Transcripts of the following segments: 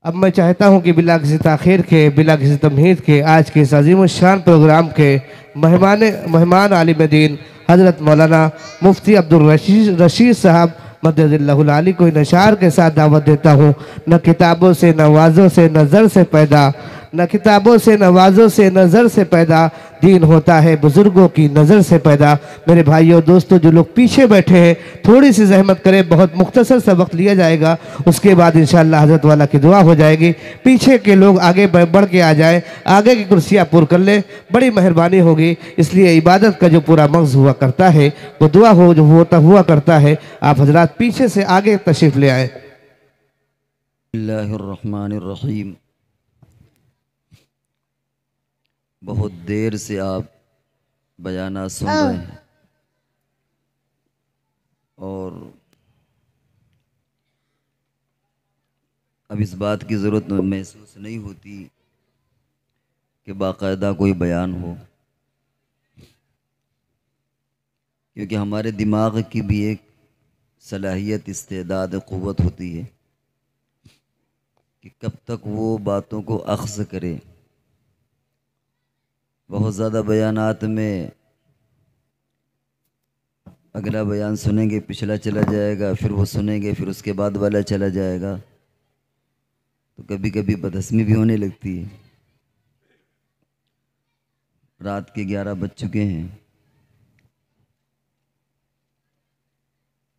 اب میں چاہتا ہوں کہ بلا کسی تاخیر کے، بلا کسی تمہید کے، آج کے اس عظیم الشان پروگرام کے مہمان عالم دین حضرت مولانا مفتی عبدالرشید صاحب مدد اللہ العالی کو ان اشعار کے ساتھ دعوت دیتا ہوں۔ نہ کتابوں سے نہ وعظوں سے نہ زر سے پیدا، نہ کتابوں سے نہ وعظوں سے نہ زر سے پیدا، دین ہوتا ہے بزرگوں کی نظر سے پیدا۔ میرے بھائیوں دوستو، جو لوگ پیچھے بیٹھے ہیں تھوڑی سی زحمت کریں، بہت مختصر سا وقت لیا جائے گا، اس کے بعد انشاءاللہ حضرت والا کی دعا ہو جائے گی۔ پیچھے کے لوگ آگے بڑھ کے آ جائیں، آگے کی کرسیاں پر کر لیں، بڑی مہربانی ہوگی۔ اس لیے عبادت کا جو پورا مغز ہوا کرتا ہے وہ دعا ہوا کرتا ہے۔ آپ حضرات پیچھے سے آگے تشریف لے آئیں۔ بسم اللہ الرحمن الرحیم۔ بہت دیر سے آپ بیانات سن رہے ہیں اور اب اس بات کی ضرورت محسوس نہیں ہوتی کہ باقاعدہ کوئی بیان ہو، کیونکہ ہمارے دماغ کی بھی ایک صلاحیت، استعداد، قوت ہوتی ہے کہ کب تک وہ باتوں کو اخذ کرے۔ بہت زیادہ بیانات میں اگلا بیان سنیں گے، پچھلا چلا جائے گا، پھر وہ سنیں گے، پھر اس کے بعد والا چلا جائے گا، تو کبھی کبھی بدہضمی بھی ہونے لگتی ہے۔ رات کے 11 بج چکے ہیں۔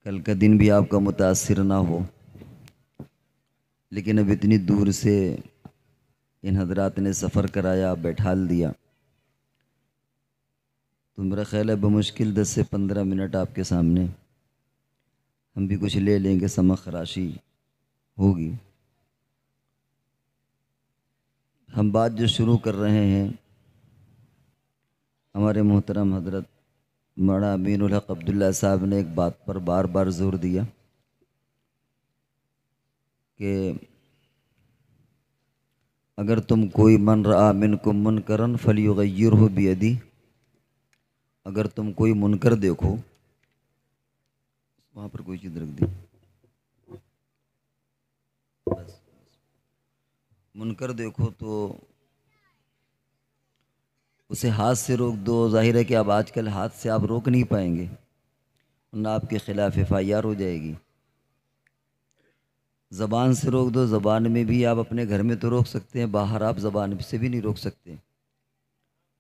کل کا دن بھی آپ کا متاثر نہ ہو، لیکن اب اتنی دور سے ان حضرات نے سفر کرایا، بیٹھال دیا، تو میرا خیال ہے بمشکل 10 سے 15 منٹ آپ کے سامنے ہم بھی کچھ لے لیں گے، سمع خراشی ہوگی۔ ہم بات جو شروع کر رہے ہیں، ہمارے محترم حضرت مولانا امین الحق عبداللہ صاحب نے ایک بات پر بار بار زور دیا کہ اگر تم کوئی من رآ منکم منکرا فلیغیرہ بیدی، اگر تم کوئی منکر دیکھو، وہاں پر کوئی چیز رکھ دی، بس منکر دیکھو تو اسے ہاتھ سے روک دو۔ ظاہر ہے کہ اب آج کل ہاتھ سے آپ روک نہیں پائیں گے، ورنہ آپ کے خلاف FIR ہو جائے گی۔ زبان سے روک دو، زبان میں بھی آپ اپنے گھر میں تو روک سکتے ہیں، باہر آپ زبان سے بھی نہیں روک سکتے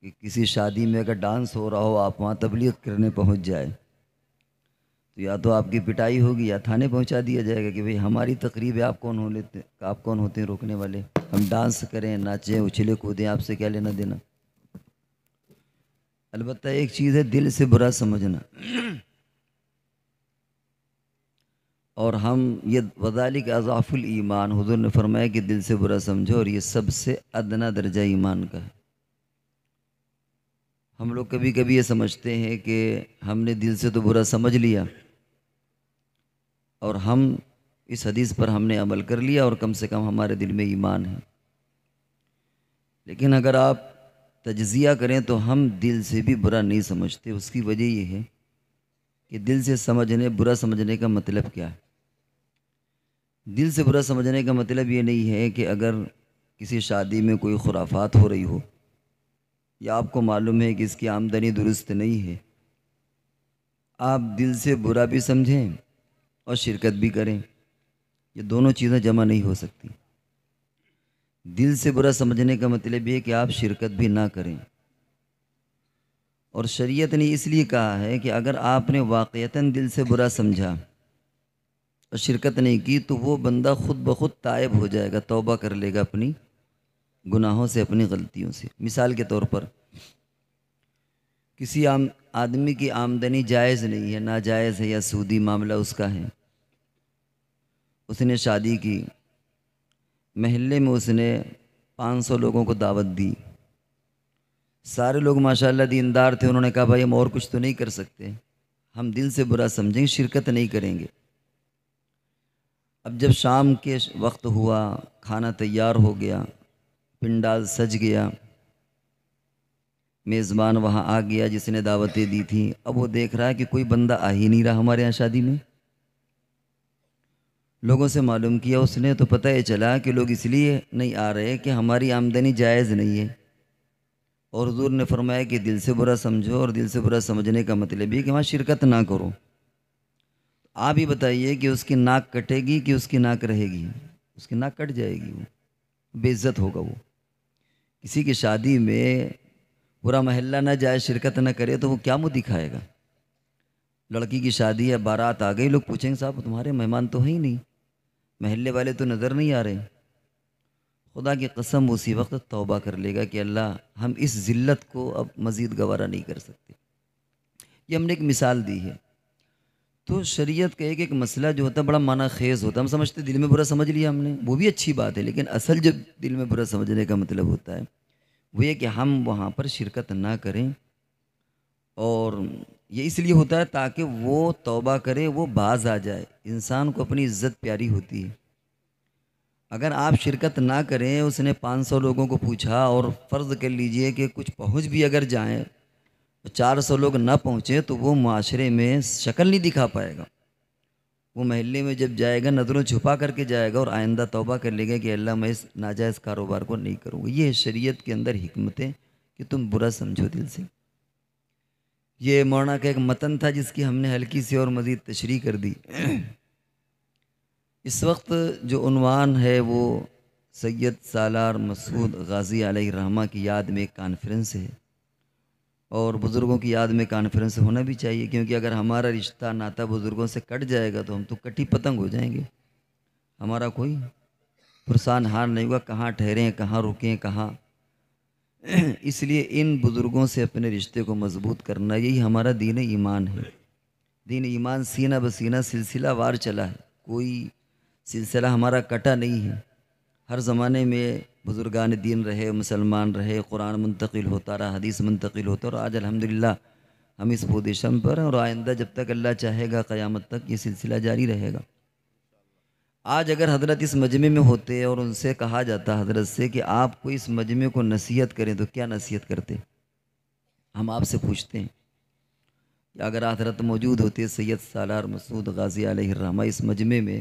کہ کسی شادی میں اگر ڈانس ہو رہا ہو، آپ وہاں تبلیغ کرنے پہنچ جائے تو یا تو آپ کی پٹائی ہوگی یا تھانے پہنچا دیا جائے گا کہ بھئی ہماری تقریب ہے، آپ کون ہوتے ہیں روکنے والے؟ ہم ڈانس کریں، ناچیں، اچھلے کودیں، آپ سے کیا لینا دینا؟ البتہ ایک چیز ہے دل سے برا سمجھنا، اور ہم یہ وذالک اضعف الایمان، حضور نے فرمایا کہ دل سے برا سمجھو، اور یہ سب سے ادنا درجہ ایمان کا ہے۔ ہم لوگ کبھی کبھی یہ سمجھتے ہیں کہ ہم نے دل سے تو برا سمجھ لیا اور ہم اس حدیث پر ہم نے عمل کر لیا اور کم سے کم ہمارے دل میں ایمان ہے، لیکن اگر آپ تجزیہ کریں تو ہم دل سے بھی برا نہیں سمجھتے۔ اس کی وجہ یہ ہے کہ دل سے برا سمجھنے کا مطلب کیا ہے؟ دل سے برا سمجھنے کا مطلب یہ نہیں ہے کہ اگر کسی شادی میں کوئی خرافات ہو رہی ہو یا آپ کو معلوم ہے کہ اس کی آمدنی درست نہیں ہے، آپ دل سے برا بھی سمجھیں اور شرکت بھی کریں، یہ دونوں چیزیں جمع نہیں ہو سکتی۔ دل سے برا سمجھنے کا مطلب یہ ہے کہ آپ شرکت بھی نہ کریں، اور شریعت نے اس لیے کہا ہے کہ اگر آپ نے واقعتاً دل سے برا سمجھا اور شرکت نہیں کی تو وہ بندہ خود بخود تائب ہو جائے گا، توبہ کر لے گا اپنی گناہوں سے، اپنی غلطیوں سے۔ مثال کے طور پر کسی آدمی کی آمدنی جائز نہیں ہے، ناجائز ہے یا سودی معاملہ اس کا ہے، اس نے شادی کی، محلے میں اس نے 500 لوگوں کو دعوت دی، سارے لوگ ماشاءاللہ دیندار تھے، انہوں نے کہا بھائی ہم اور کچھ تو نہیں کر سکتے، ہم دل سے برا سمجھیں، شرکت نہیں کریں گے۔ اب جب شام کے وقت ہوا، کھانا تیار ہو گیا، پنڈال سج گیا، میزبان وہاں آ گیا جس نے دعوتیں دی تھیں، اب وہ دیکھ رہا ہے کہ کوئی بندہ آ ہی نہیں رہا ہمارے یہاں شادی میں، لوگوں سے معلوم کیا اس نے تو پتہ یہ چلا کہ لوگ اس لیے نہیں آ رہے کہ ہماری آمدنی جائز نہیں ہے، اور حضور نے فرمایا کہ دل سے برا سمجھو، اور دل سے برا سمجھنے کا مطلب یہ کہ وہاں شرکت نہ کرو۔ آپ ہی بتائیے کہ اس کی ناک کٹے گی کہ اس کی ناک رہے گی؟ اس کی ناک کٹ جائے گی، وہ بے عزت ہوگا۔ وہ کسی کی شادی میں پورا محلہ نہ جائے، شرکت نہ کرے تو وہ کیا منہ دکھائے گا؟ لڑکی کی شادی ہے، بارات آ گئی، لوگ پوچھیں گے صاحب تمہارے مہمان تو ہیں ہی نہیں، محلے والے تو نظر نہیں آ رہے۔ خدا کی قسم اسی وقت توبہ کر لے گا کہ اللہ ہم اس ذلت کو اب مزید گوارا نہیں کر سکتے۔ یہ ہم نے ایک مثال دی ہے۔ تو شریعت کا ایک ایک مسئلہ جو ہوتا ہے بڑا معنی خیز ہوتا ہے۔ ہم سمجھتے دل میں برا سمجھ لیا ہم نے، وہ بھی اچھی بات ہے، لیکن اصل جو دل میں برا سمجھنے کا مطلب ہوتا ہے وہ یہ کہ ہم وہاں پر شرکت نہ کریں، اور یہ اس لیے ہوتا ہے تاکہ وہ توبہ کرے، وہ باز آ جائے۔ انسان کو اپنی عزت پیاری ہوتی ہے۔ اگر آپ شرکت نہ کریں، اس نے 500 لوگوں کو پوچھا اور فرض کر لیجئے کہ کچھ پہنچ بھی اگر جائیں، 400 لوگ نہ پہنچے تو وہ معاشرے میں شکل نہیں دکھا پائے گا۔ وہ محلے میں جب جائے گا نظروں چھپا کر کے جائے گا، اور آئندہ توبہ کر لے گا کہ اللہ میں اس ناجائز کاروبار کو نہیں کروں گا۔ یہ ہے شریعت کے اندر حکمتیں کہ تم برا سمجھو دل سے۔ یہ مولانا کا ایک متن تھا جس کی ہم نے ہلکی سی اور مزید تشریح کر دی۔ اس وقت جو عنوان ہے وہ سید سالار مسعود غازی علیہ الرحمہ کی یاد میں ایک کانفرنس ہے، اور بزرگوں کی یاد میں کانفرنس ہونا بھی چاہیے، کیونکہ اگر ہمارا رشتہ ناتا بزرگوں سے کٹ جائے گا تو ہم تو کٹی پتنگ ہو جائیں گے، ہمارا کوئی پرسان حال نہیں ہوگا، کہاں ٹھہریں، کہاں رکیں، کہاں۔ اس لیے ان بزرگوں سے اپنے رشتے کو مضبوط کرنا، یہی ہمارا دین ایمان ہے۔ دین ایمان سینہ بسینہ سلسلہ وار چلا ہے، کوئی سلسلہ ہمارا کٹا نہیں ہے۔ ہر زمانے میں بزرگان دین رہے، مسلمان رہے، قرآن منتقل ہوتا رہا، حدیث منتقل ہوتا رہا، اور آج الحمدللہ ہم اس پوزیشن پر ہیں، اور آئندہ جب تک اللہ چاہے گا قیامت تک یہ سلسلہ جاری رہے گا۔ آج اگر حضرت اس مجمع میں ہوتے اور ان سے کہا جاتا حضرت سے کہ آپ کو اس مجمع کو نصیحت کریں، تو کیا نصیحت کرتے؟ ہم آپ سے پوچھتے ہیں کہ اگر حضرت موجود ہوتے سید سالار مسعود غازی علیہ الرحمہ اس مجمع میں،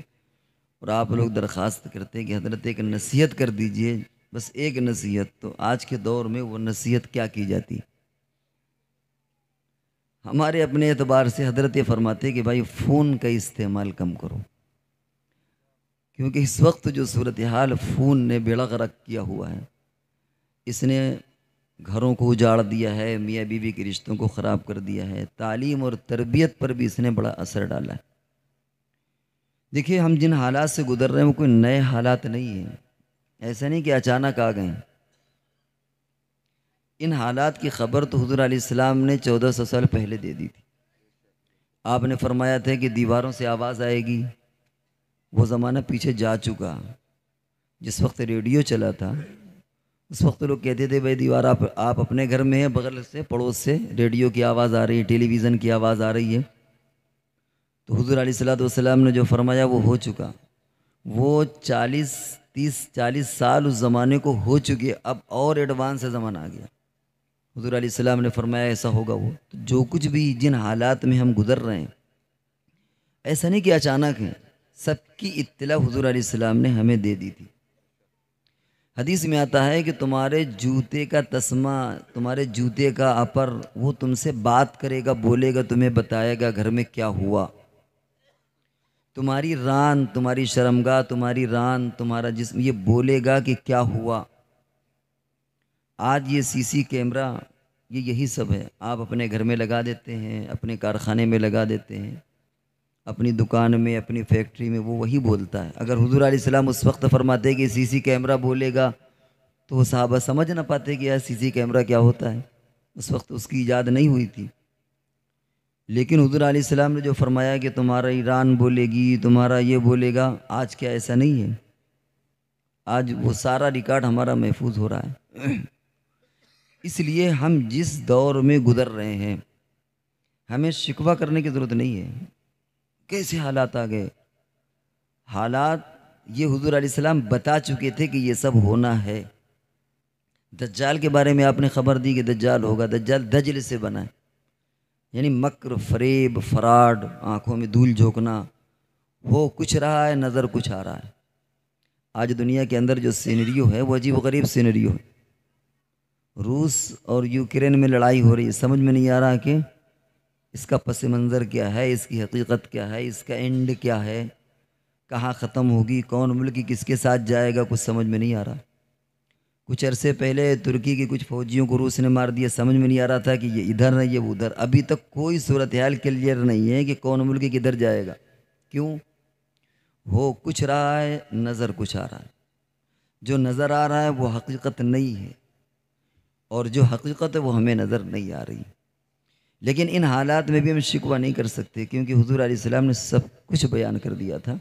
اور آپ لوگ درخواست کرتے ہیں کہ حضرت ایک نصیحت کر دیجئے، بس ایک نصیحت، تو آج کے دور میں وہ نصیحت کیا کی جاتی؟ ہمارے اپنے اعتبار سے حضرت یہ فرماتے کہ بھائی فون کا استعمال کم کرو، کیونکہ اس وقت جو صورتحال فون نے بیڑا غرق کیا ہوا ہے، اس نے گھروں کو اجاڑ دیا ہے، میاں بیوی کے رشتوں کو خراب کر دیا ہے، تعلیم اور تربیت پر بھی اس نے بڑا اثر ڈالا ہے۔ دیکھیے ہم جن حالات سے گزر رہے ہیں وہ کوئی نئے حالات نہیں ہیں، ایسا نہیں کہ اچانک آ گئے۔ ان حالات کی خبر تو حضور علیہ السلام نے 1400 سال پہلے دے دی تھی۔ آپ نے فرمایا تھا کہ دیواروں سے آواز آئے گی، وہ زمانہ پیچھے جا چکا۔ جس وقت ریڈیو چلا تھا اس وقت لوگ کہتے تھے بھائی دیوار آپ اپنے گھر میں ہیں، بغل سے پڑوس سے ریڈیو کی آواز آ رہی ہے، ٹیلی ویژن کی آواز آ رہی ہے۔ تو حضور علیہ السلام نے جو فرمایا وہ ہو چکا، وہ 40 سال اس زمانے کو ہو چکے، اب اور ایڈوانس زمانہ آ گیا۔ حضور علیہ السلام نے فرمایا ایسا ہوگا۔ وہ تو جو کچھ بھی جن حالات میں ہم گزر رہے ہیں ایسا نہیں کہ اچانک ہے، سب کی اطلاع حضور علیہ السلام نے ہمیں دے دی تھی۔ حدیث میں آتا ہے کہ تمہارے جوتے کا تسمہ، تمہارے جوتے کا اپر، وہ تم سے بات کرے گا، بولے گا، تمہیں بتائے گا گھر میں کیا ہوا۔ تمہاری ران، تمہاری شرمگاہ، تمہاری ران، تمہارا جسم یہ بولے گا کہ کیا ہوا۔ آج یہ سی سی کیمرہ یہی سب ہے، آپ اپنے گھر میں لگا دیتے ہیں، اپنے کارخانے میں لگا دیتے ہیں، اپنی دکان میں، اپنی فیکٹری میں، وہ وہی بولتا ہے۔ اگر حضور علیہ السلام اس وقت فرماتے کہ سی سی کیمرہ بولے گا تو وہ صحابہ سمجھ نہ پاتے کہ یار سی سی کیمرہ کیا ہوتا ہے، اس وقت اس کی ایجاد نہیں ہوئی تھی۔ لیکن حضور علیہ السلام نے جو فرمایا کہ تمہارا ایران بولے گی، تمہارا یہ بولے گا، آج کیا ایسا نہیں ہے؟ آج وہ سارا ریکارڈ ہمارا محفوظ ہو رہا ہے۔ اس لیے ہم جس دور میں گزر رہے ہیں ہمیں شکوہ کرنے کی ضرورت نہیں ہے۔ کیسے حالات آ گئے؟ حالات یہ حضور علیہ السلام بتا چکے تھے کہ یہ سب ہونا ہے۔ دجال کے بارے میں آپ نے خبر دی کہ دجال ہوگا، دجال دجل سے بنا ہے، یعنی مکر، فریب، فراڈ، آنکھوں میں دھول جھونکنا، ہو کچھ رہا ہے، نظر کچھ آ رہا ہے۔ آج دنیا کے اندر جو سینریو ہے وہ عجیب و غریب سینریو ہے۔ روس اور یوکرین میں لڑائی ہو رہی ہے، سمجھ میں نہیں آ رہا کہ اس کا پس منظر کیا ہے، اس کی حقیقت کیا ہے، اس کا اینڈ کیا ہے، کہاں ختم ہوگی، کون ملک کس کے ساتھ جائے گا، کچھ سمجھ میں نہیں آ رہا۔ کچھ عرصے پہلے ترکی کے کچھ فوجیوں کو روس نے مار دیا، سمجھ میں نہیں آ رہا تھا کہ یہ ادھر ہے یہ ادھر۔ ابھی تک کوئی صورتحال کلیئر نہیں ہے کہ کون ملک کدھر جائے گا۔ کیوں؟ ہو کچھ رہا ہے، نظر کچھ آ رہا ہے۔ جو نظر آ رہا ہے وہ حقیقت نہیں ہے، اور جو حقیقت ہے وہ ہمیں نظر نہیں آ رہی۔ لیکن ان حالات میں بھی ہم شکوہ نہیں کر سکتے، کیونکہ حضور علیہ السلام نے سب کچھ بیان کر دیا تھا۔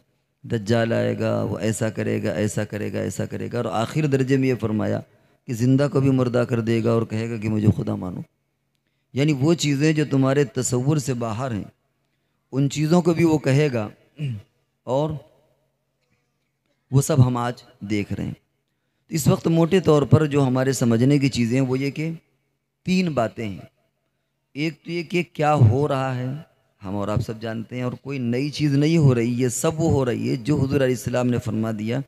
دجال آئے گا، وہ ایسا کرے گا، ایسا کرے گا، ایسا کرے گا، اور آخر درجے میں یہ فرمایا کہ زندہ کو بھی مردہ کر دے گا اور کہے گا کہ مجھے خدا مانو۔ یعنی وہ چیزیں جو تمہارے تصور سے باہر ہیں ان چیزوں کو بھی وہ کہے گا، اور وہ سب ہم آج دیکھ رہے ہیں۔ اس وقت موٹے طور پر جو ہمارے سمجھنے کی چیزیں ہیں وہ یہ کہ 3 باتیں ہیں۔ ایک تو یہ کہ کیا ہو رہا ہے، ہم اور آپ سب جانتے ہیں، اور کوئی نئی چیز نہیں ہو رہی، یہ سب وہ ہو رہی ہے جو حضور علیہ السلام نے فرما دیا۔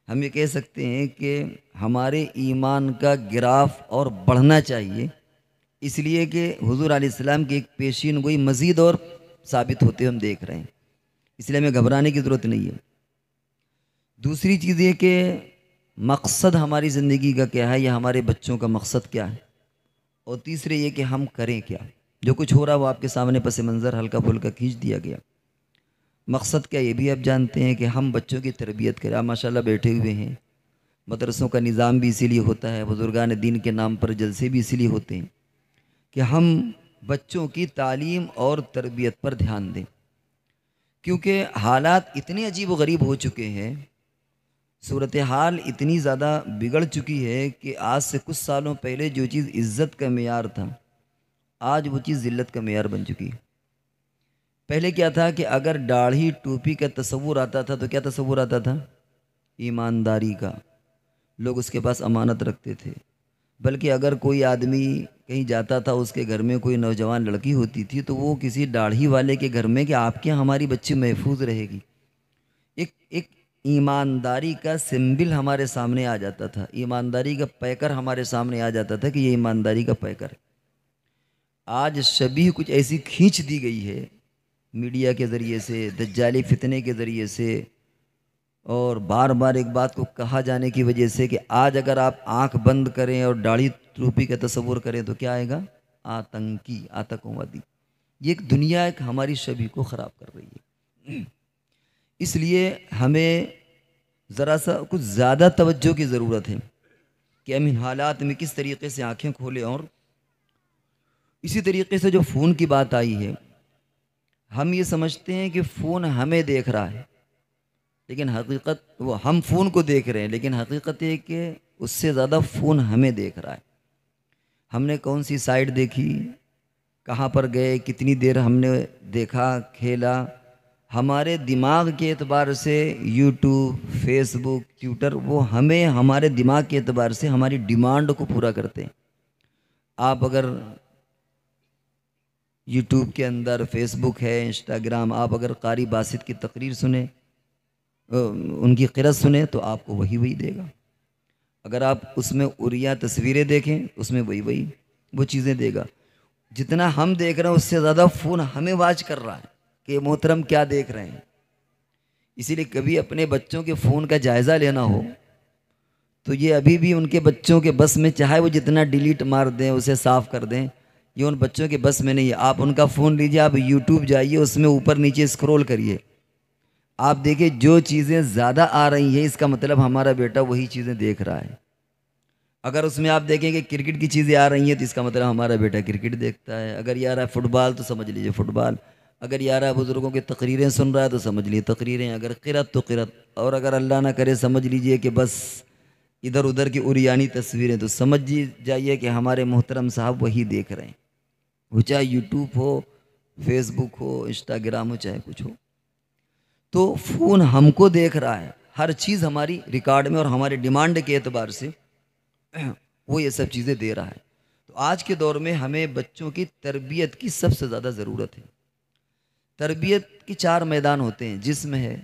ہم یہ کہہ سکتے ہیں کہ ہمارے ایمان کا گراف اور بڑھنا چاہیے، اس لیے کہ حضور علیہ السلام کی ایک پیشین گوئی مزید اور ثابت ہوتے ہم دیکھ رہے ہیں، اس لیے ہمیں گھبرانے کی ضرورت نہیں ہے۔ دوسری چیز یہ کہ مقصد ہماری زندگی کا کیا ہے، یا ہمارے بچوں کا مقصد کیا ہے، اور تیسرے یہ کہ ہم کریں کیا۔ جو کچھ ہو رہا وہ آپ کے سامنے پس منظر ہلکا پھلکا کھینچ دیا گیا۔ مقصد کیا یہ بھی آپ جانتے ہیں کہ ہم بچوں کی تربیت کریں۔ آپ ماشاءاللہ بیٹھے ہوئے ہیں، مدرسوں کا نظام بھی اسی لیے ہوتا ہے، بزرگان دین کے نام پر جلسے بھی اسی لیے ہوتے ہیں کہ ہم بچوں کی تعلیم اور تربیت پر دھیان دیں، کیونکہ حالات اتنے عجیب و غریب ہو چکے ہیں، صورتحال اتنی زیادہ بگڑ چکی ہے کہ آج سے کچھ سالوں پہلے جو چیز عزت کا معیار تھا آج وہ چیز ذلت کا معیار بن چکی ہے۔ پہلے کیا تھا کہ اگر داڑھی ٹوپی کا تصور آتا تھا تو کیا تصور آتا تھا؟ ایمانداری کا، لوگ اس کے پاس امانت رکھتے تھے۔ بلکہ اگر کوئی آدمی کہیں جاتا تھا، اس کے گھر میں کوئی نوجوان لڑکی ہوتی تھی تو وہ کسی داڑھی والے کے گھر میں کہ آپ کے یہاں ہماری بچی محفوظ رہے گی، ایک ایمانداری کا سمبل ہمارے سامنے آ جاتا تھا، ایمانداری کا پیکر ہمارے سامنے آ جاتا تھا کہ یہ ایمانداری کا پیکر ہے۔ آج شبیہ کچھ ایسی کھینچ دی گئی ہے میڈیا کے ذریعے سے، دجالی فتنے کے ذریعے سے، اور بار بار ایک بات کو کہا جانے کی وجہ سے کہ آج اگر آپ آنکھ بند کریں اور داڑھی ٹوپی کا تصور کریں تو کیا آئے گا؟ آتنکی، آتنکوادی۔ یہ ایک دنیا ایک ہماری شبیہ کو خراب کر رہی ہے۔ اس لیے ہمیں ذرا سا کچھ زیادہ توجہ کی ضرورت ہے کہ ہم ان حالات میں کس طریقے سے آنکھیں کھولیں۔ اور اسی طریقے سے جو فون کی بات آئی ہے، ہم یہ سمجھتے ہیں کہ فون ہمیں دیکھ رہا ہے، لیکن حقیقت وہ ہم فون کو دیکھ رہے ہیں، لیکن حقیقت یہ کہ اس سے زیادہ فون ہمیں دیکھ رہا ہے۔ ہم نے کون سی سائٹ دیکھی، کہاں پر گئے، کتنی دیر ہم نے دیکھا، کھیلا، ہمارے دماغ کے اعتبار سے یوٹیوب، فیس بک، ٹویٹر، وہ ہمیں ہمارے دماغ کے اعتبار سے ہماری ڈیمانڈ کو پورا کرتے ہیں۔ آپ اگر یوٹیوب کے اندر، فیس بک ہے، انسٹاگرام، آپ اگر قاری باسط کی تقریر سنیں، ان کی قرأت سنیں تو آپ کو وہی دے گا۔ اگر آپ اس میں عریاں تصویریں دیکھیں اس میں وہی وہ چیزیں دے گا۔ جتنا ہم دیکھ رہے ہیں اس سے زیادہ فون ہمیں واچ کر رہا ہے کہ محترم کیا دیکھ رہے ہیں۔ اسی لیے کبھی اپنے بچوں کے فون کا جائزہ لینا ہو تو یہ ابھی بھی ان کے بچوں کے بس میں، چاہے وہ جتنا ڈیلیٹ مار دیں، اسے صاف کر دیں، یہ ان بچوں کے بس میں نہیں ہے۔ آپ ان کا فون لیجئے، آپ یوٹیوب جائیے، اس میں اوپر نیچے اسکرول کریے، آپ دیکھیں جو چیزیں زیادہ آ رہی ہیں اس کا مطلب ہمارا بیٹا وہی چیزیں دیکھ رہا ہے۔ اگر اس میں آپ دیکھیں کہ کرکٹ کی چیزیں آ رہی ہیں تو اس کا مطلب ہمارا بیٹا کرکٹ دیکھتا ہے۔ اگر یہ آ رہا ہے فٹ بال تو سمجھ لیجئے فٹ بال، اگر یہ آ رہا ہے بزرگوں کی تقریریں سن رہا ہے تو سمجھ لیجئے تقریریں، اگر قرأت تو قرأت، اور اگر اللہ نہ کرے سمجھ لیجئے کہ بس ادھر ادھر کی عریانی تصویریں، تو سمجھ جائیے کہ ہمارے محترم صاحب وہی دیکھ رہے ہیں، وہ چاہے یوٹیوب ہو، فیس بک ہو، انسٹاگرام ہو، چاہے کچھ ہو۔ تو فون ہم کو دیکھ رہا ہے، ہر چیز ہماری ریکارڈ میں اور ہمارے ڈیمانڈ کے اعتبار سے وہ یہ سب چیزیں دے رہا ہے۔ تو آج کے دور میں ہمیں بچوں کی تربیت کی سب سے زیادہ ضرورت ہے۔ تربیت کی 4 میدان ہوتے ہیں، جسم ہے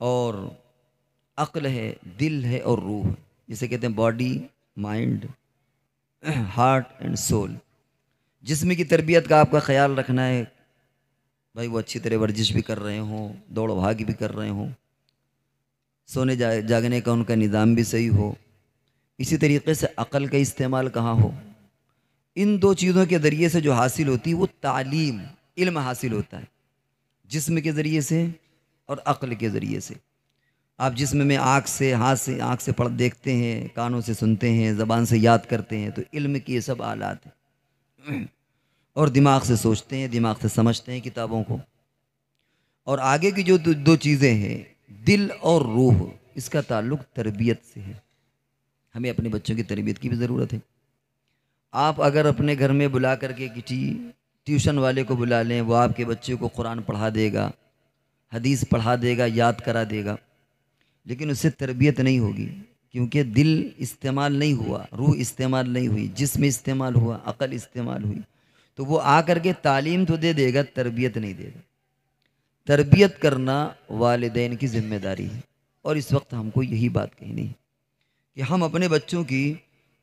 اور عقل ہے، دل ہے اور روح ہے، جسے کہتے ہیں body, mind, heart and civil. جسم کی تربیت کا آپ کا خیال رکھنا ہے، بھائی وہ اچھی طرح ورزش بھی کر رہے ہوں، دوڑ بھاگ بھی کر رہے ہوں، سونے جاگنے کا ان کا نظام بھی صحیح ہو۔ اسی طریقے سے عقل کا استعمال کہاں ہو۔ ان 2 چیزوں کے ذریعے سے جو حاصل ہوتی ہے وہ تعلیم، علم حاصل ہوتا ہے، جسم کے ذریعے سے اور عقل کے ذریعے سے۔ آپ جسم میں آنکھ سے پڑھ دیکھتے ہیں، کانوں سے سنتے ہیں، زبان سے یاد کرتے ہیں، تو علم کی یہ سب آلات ہیں، اور دماغ سے سوچتے ہیں، دماغ سے سمجھتے ہیں کتابوں کو۔ اور آگے کی جو 2 چیزیں ہیں، دل اور روح، اس کا تعلق تربیت سے ہے۔ ہمیں اپنے بچوں کی تربیت کی بھی ضرورت ہے۔ آپ اگر اپنے گھر میں بلا کر کے کسی ٹیوشن والے کو بلا لیں، وہ آپ کے بچے کو قرآن پڑھا دے گا، حدیث پڑھا دے گا، یاد کرا دے گا، لیکن اس سے تربیت نہیں ہوگی، کیونکہ دل استعمال نہیں ہوا، روح استعمال نہیں ہوئی، جسم استعمال ہوا، عقل استعمال ہوئی، تو وہ آ کر کے تعلیم تو دے دے گا، تربیت نہیں دے گا۔ تربیت کرنا والدین کی ذمہ داری ہے، اور اس وقت ہم کو یہی بات کہنی ہے کہ ہم اپنے بچوں کی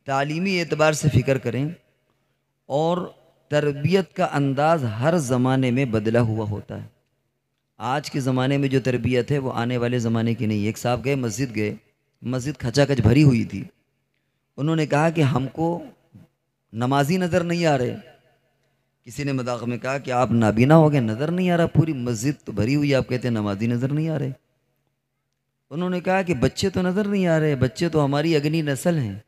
تعلیمی اعتبار سے فکر کریں، اور تربیت کا انداز ہر زمانے میں بدلا ہوا ہوتا ہے۔ آج کے زمانے میں جو تربیت ہے وہ آنے والے زمانے کی نہیں ہے۔ ایک صاحب گئے، مسجد کھچا کھچ بھری ہوئی تھی، انہوں نے کہا کہ ہم کو نمازی نظر نہیں آ رہے۔ کسی نے مذاق میں کہا کہ آپ نابینا ہو گئے، نظر نہیں آ رہا، پوری مسجد تو بھری ہوئی، آپ کہتے ہیں نمازی نظر نہیں آ رہے۔ انہوں نے کہا کہ بچے تو نظر نہیں آ رہے، بچے تو ہماری اگلی نسل ہیں۔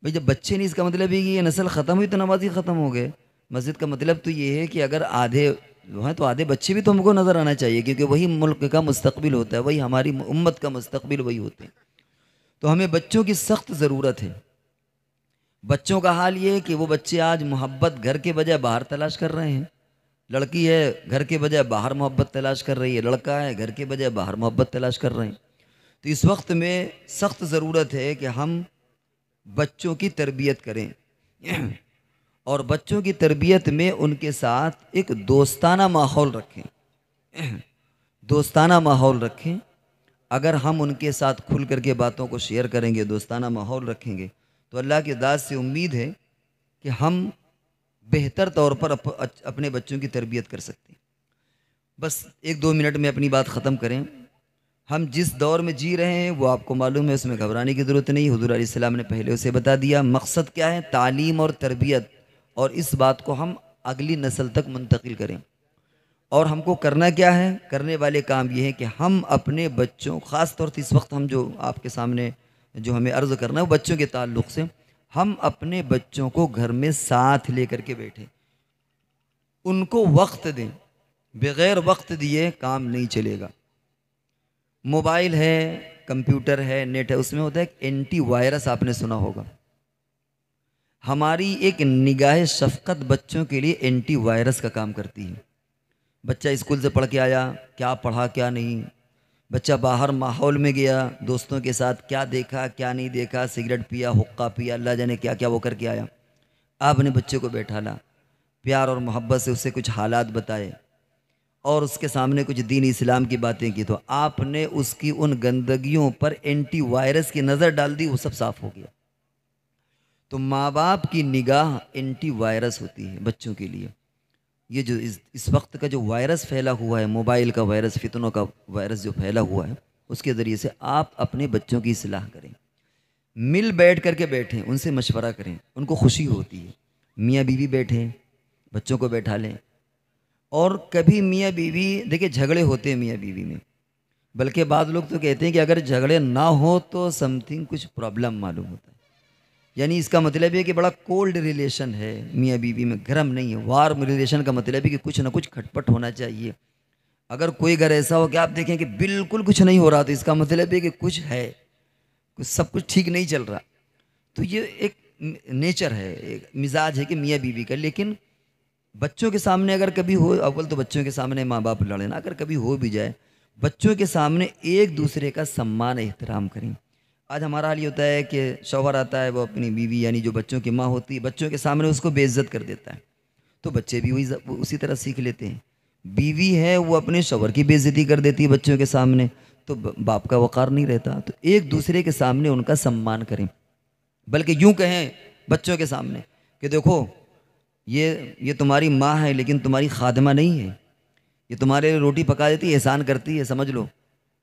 بھئی جب بچے نہیں، اس کا مطلب ہے کہ یہ نسل ختم ہوئی تو نمازی ختم ہو گئے۔ مسجد کا مطلب تو یہ ہے کہ اگر آدھے ہیں تو آدھے بچے بھی تو ہم کو نظر آنا چاہیے، کیونکہ وہی ملک کا مستقبل ہوتا ہے، وہی ہماری امت کا مستقبل وہی ہوتے ہیں۔ تو ہمیں بچوں کی سخت ضرورت ہے۔ بچوں کا حال یہ ہے کہ وہ بچے آج محبت گھر کے بجائے باہر تلاش کر رہے ہیں۔ لڑکی ہے گھر کے بجائے باہر محبت تلاش کر رہی ہے، لڑکا ہے گھر کے بجائے باہر محبت تلاش کر رہے ہیں۔ تو اس وقت میں سخت ضرورت ہے کہ ہم بچوں کی تربیت کریں، اور بچوں کی تربیت میں ان کے ساتھ ایک دوستانہ ماحول رکھیں، دوستانہ ماحول رکھیں۔ اگر ہم ان کے ساتھ کھل کر کے باتوں کو شیئر کریں گے، دوستانہ ماحول رکھیں گے، تو اللہ کی ذات سے امید ہے کہ ہم بہتر طور پر اپنے بچوں کی تربیت کر سکتے ہیں۔ بس 1-2 منٹ میں اپنی بات ختم کریں۔ ہم جس دور میں جی رہے ہیں وہ آپ کو معلوم ہے، اس میں گھبرانے کی ضرورت نہیں۔ حضور علیہ السلام نے پہلے اسے بتا دیا۔ مقصد کیا ہے؟ تعلیم اور تربیت، اور اس بات کو ہم اگلی نسل تک منتقل کریں۔ اور ہم کو کرنا کیا ہے؟ کرنے والے کام یہ ہے کہ ہم اپنے بچوں، خاص طور سے اس وقت ہم جو آپ کے سامنے جو ہمیں عرض کرنا ہے وہ بچوں کے تعلق سے، ہم اپنے بچوں کو گھر میں ساتھ لے کر کے بیٹھیں، ان کو وقت دیں۔ بغیر وقت دیے کام نہیں چلے گا۔ موبائل ہے، کمپیوٹر ہے، نیٹ ہے، اس میں ہوتا ہے ایک اینٹی وائرس، آپ نے سنا ہوگا۔ ہماری ایک نگاہ شفقت بچوں کے لیے اینٹی وائرس کا کام کرتی ہے۔ بچہ اسکول سے پڑھ کے آیا، کیا پڑھا کیا نہیں، بچہ باہر ماحول میں گیا، دوستوں کے ساتھ کیا دیکھا کیا نہیں دیکھا، سگریٹ پیا، حقہ پیا، اللہ جانے کیا کیا وہ کر کے آیا۔ آپ نے بچے کو بیٹھا لا، پیار اور محبت سے اسے کچھ حالات بتائے، اور اس کے سامنے کچھ دین اسلام کی باتیں کی، تو آپ نے اس کی ان گندگیوں پر اینٹی وائرس کی نظر ڈال دی، وہ سب صاف ہو گیا۔ تو ماں باپ کی نگاہ اینٹی وائرس ہوتی ہے بچوں کے لیے۔ یہ جو اس وقت کا جو وائرس پھیلا ہوا ہے، موبائل کا وائرس، فتنوں کا وائرس جو پھیلا ہوا ہے، اس کے ذریعے سے آپ اپنے بچوں کی اصلاح کریں، مل بیٹھ کر کے بیٹھیں، ان سے مشورہ کریں، ان کو خوشی ہوتی ہے۔ میاں بیوی بیٹھیں، بچوں کو بیٹھا لیں، اور کبھی میاں بیوی دیکھیں جھگڑے ہوتے ہیں میاں بیوی میں، بلکہ بعض لوگ تو کہتے ہیں کہ اگر جھگڑے نہ ہو تو سم تھنگ کچھ پرابلم معلوم ہوتا ہے، یعنی اس کا مطلب ہے کہ بڑا کولڈ ریلیشن ہے میاں بیوی میں، گرم نہیں ہے۔ وارم ریلیشن کا مطلب ہے کہ کچھ نہ کچھ کھٹ پٹ ہونا چاہیے۔ اگر کوئی گھر ایسا ہو کہ آپ دیکھیں کہ بالکل کچھ نہیں ہو رہا، تو اس کا مطلب ہے کہ کچھ ہے، سب کچھ ٹھیک نہیں چل رہا۔ تو یہ ایک نیچر ہے، ایک مزاج ہے کہ میاں بیوی کا۔ لیکن بچوں کے سامنے اگر کبھی ہو، اول تو بچوں کے سامنے ماں باپ لڑے نا، اگر کبھی ہو بھی جائے، بچوں کے سامنے ایک دوسرے کا سمان احترام کریں۔ آج ہمارا حال یہ ہوتا ہے کہ شوہر آتا ہے، وہ اپنی بیوی یعنی جو بچوں کی ماں ہوتی ہے، بچوں کے سامنے اس کو بے عزت کر دیتا ہے، تو بچے بھی اسی طرح سیکھ لیتے ہیں. بیوی ہے وہ اپنے شوہر کی بے عزتی کر دیتی ہے بچوں کے سامنے تو باپ کا وقار نہیں رہتا. تو ایک دوسرے کے سامنے ان کا سمان کریں, بلکہ یوں کہیں بچوں کے سامنے کہ دیکھو یہ تمہاری ماں ہے لیکن تمہاری خادمہ نہیں ہے, یہ تمہارے روٹی پکا دیتی ہے, احسان کرتی ہے, سمجھ لو,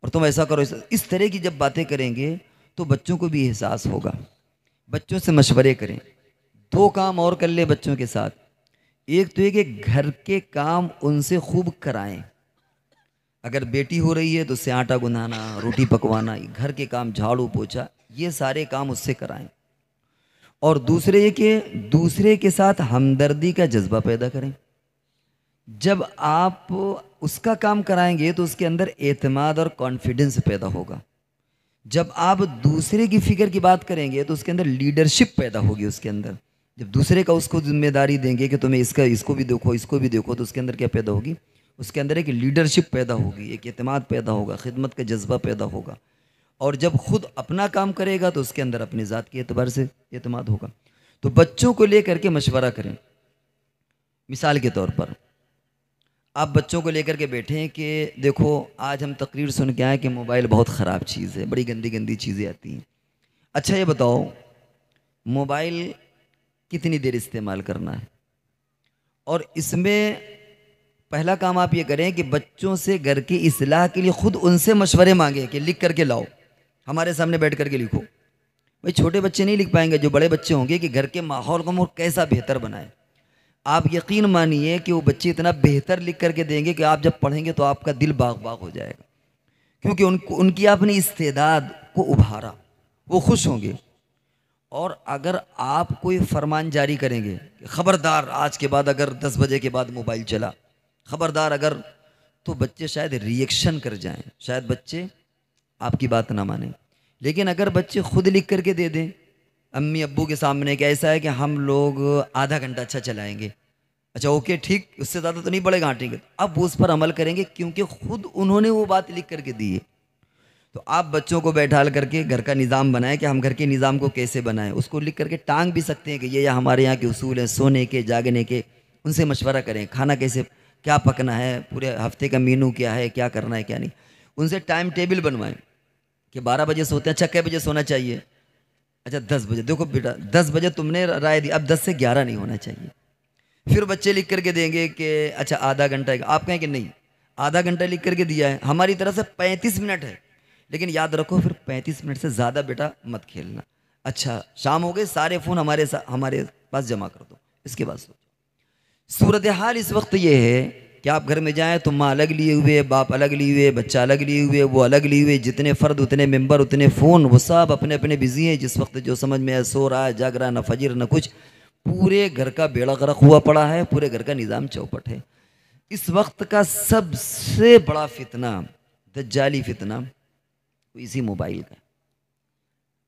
اور تم ایسا کرو. اس طرح کی جب باتیں کریں گے تو بچوں کو بھی احساس ہوگا. بچوں سے مشورے کریں. 2 کام اور کر لیں بچوں کے ساتھ. ایک تو یہ کہ گھر کے کام ان سے خوب کرائیں. اگر بیٹی ہو رہی ہے تو اس سے آٹا گندھانا, روٹی پکوانا, گھر کے کام, جھاڑو پوچھا, یہ سارے کام اس سے کرائیں. اور دوسرے یہ کہ دوسرے کے ساتھ ہمدردی کا جذبہ پیدا کریں. جب آپ اس کا کام کرائیں گے تو اس کے اندر اعتماد اور کانفیڈنس پیدا ہوگا. جب آپ دوسرے کی فکر کی بات کریں گے تو اس کے اندر لیڈرشپ پیدا ہوگی. اس کے اندر جب دوسرے کا اس کو ذمہ داری دیں گے کہ تمہیں اس کو بھی دیکھو, اس کو بھی دیکھو, تو اس کے اندر کیا پیدا ہوگی؟ اس کے اندر ایک لیڈرشپ پیدا ہوگی, ایک اعتماد پیدا ہوگا, خدمت کا جذبہ پیدا ہوگا. اور جب خود اپنا کام کرے گا تو اس کے اندر اپنی ذات کے اعتبار سے اعتماد ہوگا. تو بچوں کو لے کر کے مشورہ کریں. مثال کے طور پر آپ بچوں کو لے کر کے بیٹھیں کہ دیکھو آج ہم تقریر سن کے آئے کہ موبائل بہت خراب چیز ہے, بڑی گندی گندی چیزیں آتی ہیں. اچھا یہ بتاؤ موبائل کتنی دیر استعمال کرنا ہے؟ اور اس میں پہلا کام آپ یہ کریں کہ بچوں سے گھر کی اصلاح کے لیے خود ان سے مشورے مانگیں کہ لکھ کر کے لاؤ, ہمارے سامنے بیٹھ کر کے لکھو. بھائی چھوٹے بچے نہیں لکھ پائیں گے, جو بڑے بچے ہوں گے کہ گھر کے ماحول کو ہم کیسا بہتر بنائیں. آپ یقین مانیے کہ وہ بچے اتنا بہتر لکھ کر کے دیں گے کہ آپ جب پڑھیں گے تو آپ کا دل باغ باغ ہو جائے گا, کیونکہ ان کی آپ نے استعداد کو ابھارا, وہ خوش ہوں گے. اور اگر آپ کوئی فرمان جاری کریں گے کہ خبردار آج کے بعد اگر 10 بجے کے بعد موبائل چلا, خبردار اگر, تو بچے شاید ریئیکشن کر جائیں, شاید بچے آپ کی بات نہ مانیں. لیکن اگر بچے خود لکھ کر کے دے دیں امی ابو کے سامنے کہ ایسا ہے کہ ہم لوگ آدھا گھنٹہ اچھا چلائیں گے, اچھا اوکے ٹھیک, اس سے زیادہ تو نہیں پڑے گا, ٹھیک ہے, اب وہ اس پر عمل کریں گے کیونکہ خود انہوں نے وہ بات لکھ کر کے دی ہے. تو آپ بچوں کو بیٹھال کر کے گھر کا نظام بنائیں کہ ہم گھر کے نظام کو کیسے بنائیں. اس کو لکھ کر کے ٹانگ بھی سکتے ہیں کہ یہ ہمارے یہاں کے اصول ہیں سونے کے جاگنے کے. ان سے مشورہ کریں کھانا کیسے کیا پکنا ہے, پورے ہفتے کا مینو کیا ہے, کیا کرنا ہے کیا نہیں. ان سے ٹائم ٹیبل بنوائیں کہ 12 بجے سوتے ہیں, اچھا کئے بجے سونا چاہیے, اچھا 10 بجے. دیکھو بیٹا 10 بجے تم نے رائے دی, اب 10 سے 11 نہیں ہونا چاہیے. پھر بچے لکھ کر کے دیں گے کہ اچھا آدھا گھنٹہ, آپ کہیں کہ نہیں آدھا گھنٹہ لکھ کر کے دیا ہے, ہماری طرف سے 35 منٹ ہے, لیکن یاد رکھو پھر 35 منٹ سے زیادہ بیٹا مت کھیلنا. اچھا شام ہو گئے, سارے فون ہمارے پاس جمع کر دو. اس کے بعد سوچو. صورتحال اس وقت یہ ہے کہ آپ گھر میں جائیں تو ماں الگ لیے ہوئے, باپ الگ لیے ہوئے, بچہ الگ لیے ہوئے, وہ الگ لیے ہوئے, جتنے فرد اتنے ممبر اتنے فون, وہ سب اپنے اپنے بزی ہیں. جس وقت جو سمجھ میں ہے سو رہا ہے, جاگ رہا, نہ فجر نہ کچھ, پورے گھر کا بیڑا غرق ہوا پڑا ہے, پورے گھر کا نظام چوپٹ ہے. اس وقت کا سب سے بڑا فتنہ, دجالی فتنہ, اسی موبائل کا.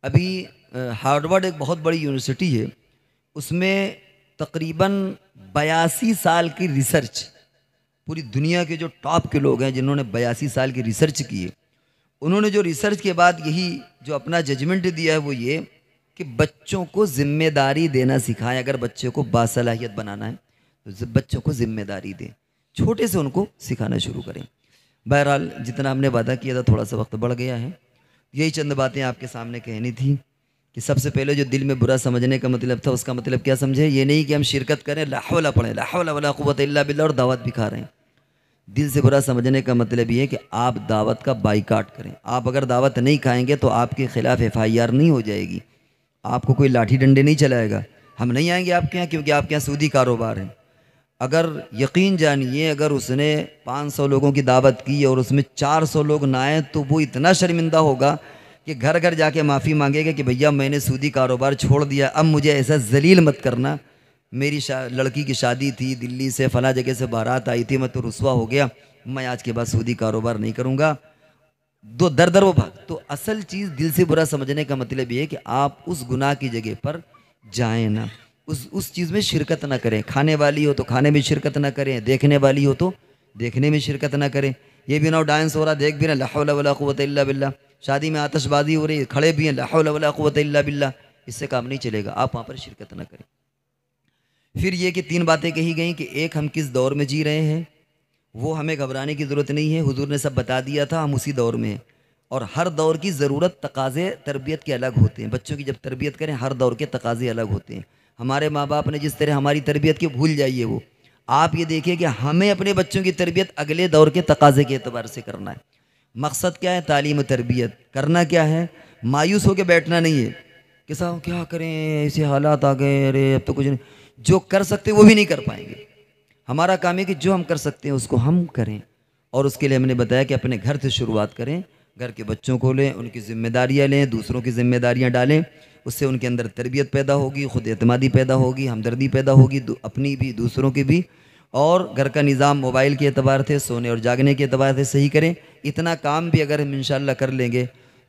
ابھی ہارورڈ ایک بہت بڑی یونیورسٹی ہے, اس میں تقریباً 82 سال کی ریسرچ, پوری دنیا کے جو ٹاپ کے لوگ ہیں جنہوں نے 82 سال کی ریسرچ کی ہے, انہوں نے جو ریسرچ کے بعد یہی جو اپنا ججمنٹ دیا ہے وہ یہ کہ بچوں کو ذمہ داری دینا سکھائیں. اگر بچے کو باصلاحیت بنانا ہے تو بچوں کو ذمہ داری دیں, چھوٹے سے ان کو سکھانا شروع کریں. بہرحال جتنا ہم نے وعدہ کیا تھا تھوڑا سا وقت بڑھ گیا ہے, یہی چند باتیں آپ کے سامنے کہنی تھی کہ سب سے پہلے جو دل میں برا سمجھنے کا مطلب تھا اس کا مطلب کیا سمجھے. یہ نہیں کہ ہم شرکت کریں, لا حول پڑھیں, لا حول ولا قوت الا باللہ, اور دعوت بھی کھا رہے ہیں. دل سے برا سمجھنے کا مطلب یہ ہے کہ آپ دعوت کا بائیکاٹ کریں. آپ اگر دعوت نہیں کھائیں گے تو آپ کے خلاف FIR نہیں ہو جائے گی, آپ کو کوئی لاٹھی ڈنڈے نہیں چلائے گا. ہم نہیں آئیں گے آپ کے یہاں کیونکہ آپ کے یہاں سودی کاروبار ہے. اگر یقین جانیے اگر اس نے 500 لوگوں کی دعوت کی اور اس میں 400 لوگ نہ آئیں تو وہ اتنا شرمندہ ہوگا کہ گھر گھر جا کے معافی مانگے گا کہ بھیا میں نے سودی کاروبار چھوڑ دیا, اب مجھے ایسا ذلیل مت کرنا. میری لڑکی کی شادی تھی, دلی سے فلاں جگہ سے بارات آئی تھی, میں تو رسوا ہو گیا, میں آج کے بعد سودی کاروبار نہیں کروں گا. در در وہ بھاگ. تو اصل چیز دل سے برا سمجھنے کا مطلب یہ ہے کہ آپ اس گناہ کی جگہ پر جائیں نہ, اس چیز میں شرکت نہ کریں. کھانے والی ہو تو کھانے میں شرکت نہ کریں, دیکھنے والی ہو تو دیکھنے میں شرکت نہ کریں. یہ بھی نہ ڈانس ہو رہا دیکھ بھی نہ, لا حول ولا قوت الا باللہ. شادی میں آتش بازی ہو رہی ہے, کھڑے بھی ہیں, لا حول ولا قوت الا باللہ. اس سے کام نہیں چلے گا, آپ وہاں پر شرکت نہ کریں. پھر یہ کہ 3 باتیں کہی گئیں کہ ایک، ہم کس دور میں جی رہے ہیں، وہ ہمیں گھبرانے کی ضرورت نہیں ہے، حضور نے سب بتا دیا تھا، ہم اسی دور میں ہیں۔ اور ہر دور کی ضرورت، تقاضے تربیت کے الگ ہوتے ہیں۔ بچوں کی جب تربیت کریں، ہر دور کے تقاضے الگ ہوتے ہیں۔ ہمارے ماں باپ نے جس طرح ہماری تربیت کی، بھول جائیے وہ۔ آپ یہ دیکھیں کہ ہمیں اپنے بچوں کی تربیت اگلے دور کے تقاضے کے اعتبار سے کرنا ہے۔ مقصد کیا ہے؟ تعلیم و تربیت کرنا کیا ہے؟ مایوس ہو کے بیٹھنا نہیں ہے کہ صاحب کیا کریں، ایسے حالات آ گئے، ارے اب تو کچھ نہیں۔ جو کر سکتے وہ بھی نہیں کر پائیں گے۔ ہمارا کام ہے کہ جو ہم کر سکتے ہیں اس کو ہم کریں، اور اس کے لیے ہم نے بتایا کہ اپنے گھر سے شروعات کریں، گھر کے بچوں کو لیں، ان کی ذمہ داریاں لیں، دوسروں کی ذمہ داریاں ڈالیں، اس سے ان کے اندر تربیت پیدا ہوگی، خود اعتمادی پیدا ہوگی، ہمدردی پیدا ہوگی، اپنی بھی دوسروں کی بھی۔ اور گھر کا نظام موبائل کے اعتبار سے، سونے اور جاگنے کے اعتبار سے صحیح کریں۔ اتنا کام بھی اگر ہم انشاءاللہ کر لیں گے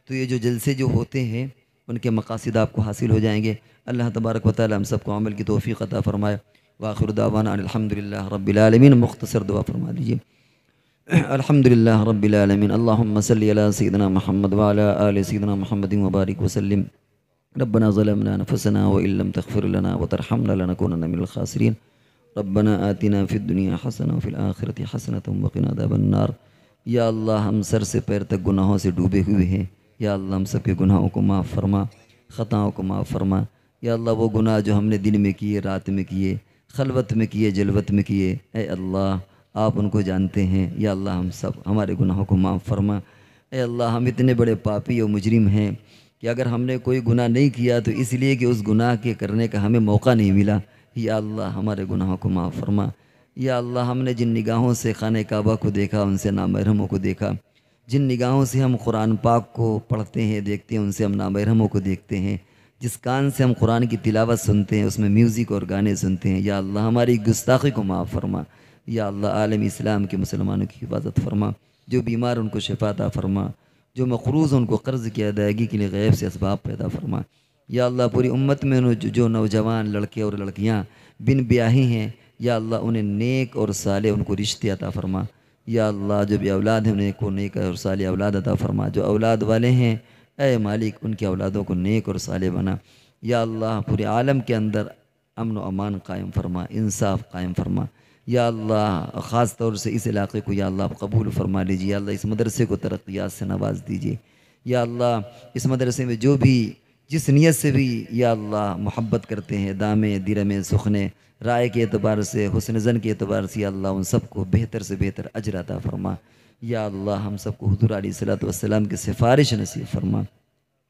تو یہ جو جلسے جو ہوتے ہیں ان کے مقاصد آپ کو حاصل ہو جائیں گے۔ اللہ تبارک و تعالی ہم سب کو عمل کی توفیق عطا فرمائے۔ وآخر دعوانا ان الحمدللہ رب العالمین۔ مختصر دعا فرما دیجیے۔ الحمدللہ رب العالمین، اللہم صلی علی سیدنا محمد وعلی آل سیدنا محمد وبارک وسلم۔ ربنا ظلمنا انفسنا وإن لم تغفر لنا وترحمنا لنكونن من الخاسرین۔ ربنا آتنا فی الدنیا حسنہ وفی الآخرۃ حسنۃ وقنا عذاب النار۔ یا اللہ، ہم سر سے پیر تک گناہوں سے ڈوبے ہوئے ہیں۔ یا اللہ، ہم سب کے گناہوں کو معاف فرما، خطاؤں کو معاف فرما۔ یا اللہ، وہ گناہ جو ہم نے دن میں کیے، رات میں کیے، خلوت میں کیے، جلوت میں کیے، اے اللہ آپ ان کو جانتے ہیں۔ یا اللہ، ہم سب ہمارے گناہوں کو معاف فرما۔ اے اللہ، ہم اتنے بڑے پاپی اور مجرم ہیں کہ اگر ہم نے کوئی گناہ نہیں کیا تو اس لیے کہ اس گناہ کے کرنے کا ہمیں موقع نہیں ملا۔ یا اللہ، ہمارے گناہوں کو معاف فرما۔ یا اللہ، ہم نے جن نگاہوں سے خانہ کعبہ کو دیکھا، ان سے نامحرموں کو دیکھا، جن نگاہوں سے ہم قرآن پاک کو پڑھتے ہیں، دیکھتے ہیں، ان سے ہم نامحرموں کو دیکھتے ہیں، جس کان سے ہم قرآن کی تلاوت سنتے ہیں، اس میں میوزک اور گانے سنتے ہیں، یا اللہ ہماری گستاخی کو معاف فرما۔ یا اللہ، عالم اسلام کے مسلمانوں کی حفاظت فرما، جو بیمار ان کو شفا عطا فرما، جو مقروض ان کو قرض کی ادائیگی کے لیے غیب سے اسباب پیدا فرما۔ یا اللہ، پوری امت میں جو نوجوان لڑکے اور لڑکیاں بن بیاہی ہیں، یا اللہ انہیں نیک اور صالح ان کو رشتے عطا فرما۔ یا اللہ، جو بھی اولاد ہیں انہیں کو نیک اور صالح اولاد عطا فرما۔ جو اولاد والے ہیں اے مالک، ان کی اولادوں کو نیک اور صالح بنا۔ یا اللہ، پورے عالم کے اندر امن و امان قائم فرما، انصاف قائم فرما۔ یا اللہ، خاص طور سے اس علاقے کو یا اللہ آپ قبول فرما لیجیے۔ یا اللہ، اس مدرسے کو ترقیات سے نواز دیجیے۔ یا اللہ، اس مدرسے میں جو بھی جس نیت سے بھی یا اللہ محبت کرتے ہیں، دامے درمے سخنے رائے کے اعتبار سے، حسن زن کے اعتبار سے، یا اللہ ان سب کو بہتر سے بہتر اجر عطا فرما۔ یا اللہ، ہم سب کو حضور علیہ الصلوۃ والسلام کی سفارش نصیب فرما۔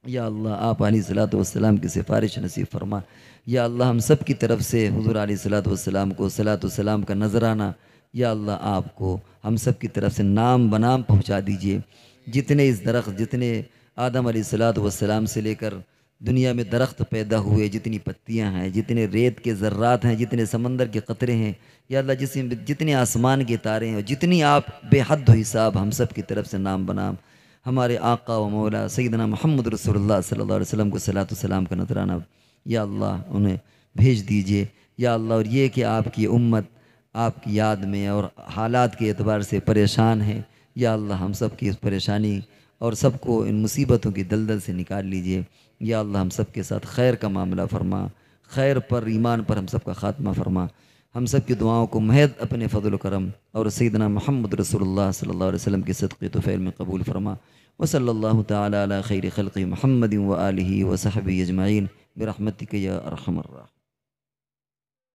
یا اللہ، آپ علیہ الصلوۃ والسلام کی سفارش نصیب فرما۔ یا اللہ، ہم سب کی طرف سے حضور علیہ الصلوۃ والسلام کو صلوۃ والسلام کا نذرانہ یا اللہ آپ کو ہم سب کی طرف سے نام بنام پہنچا دیجیے۔ جتنے اس درخت، جتنے آدم علیہ الصلوۃ والسلام سے لے کر دنیا میں درخت پیدا ہوئے، جتنی پتیاں ہیں، جتنے ریت کے ذرات ہیں، جتنے سمندر کے قطرے ہیں، یا اللہ جتنے آسمان کے تارے ہیں، اور جتنی آپ بے حد و حساب ہم سب کی طرف سے نام بنام ہمارے آقا و مولا سیدنا محمد رسول اللہ صلی اللہ علیہ وسلم کو صلاۃ والسلام کا نذرانہ یا اللہ انہیں بھیج دیجیے۔ یا اللہ، اور یہ کہ آپ کی امت آپ کی یاد میں اور حالات کے اعتبار سے پریشان ہے، یا اللہ ہم سب کی اس پریشانی اور سب کو ان مصیبتوں کی دلدل سے نکال لیجیے۔ یا اللہ، ہم سب کے ساتھ خیر کا معاملہ فرما، خیر پر، ایمان پر ہم سب کا خاتمہ فرما۔ ہم سب کی دعاؤں کو محض اپنے فضل و کرم اور سیدنا محمد رسول اللہ صلی اللہ علیہ وسلم کے صدقے طفیل میں قبول فرما۔ وصلی اللہ تعالی علی خیر خلق محمد و آلہ و صحبہ اجمعین برحمتک یا ارحم الراحمین۔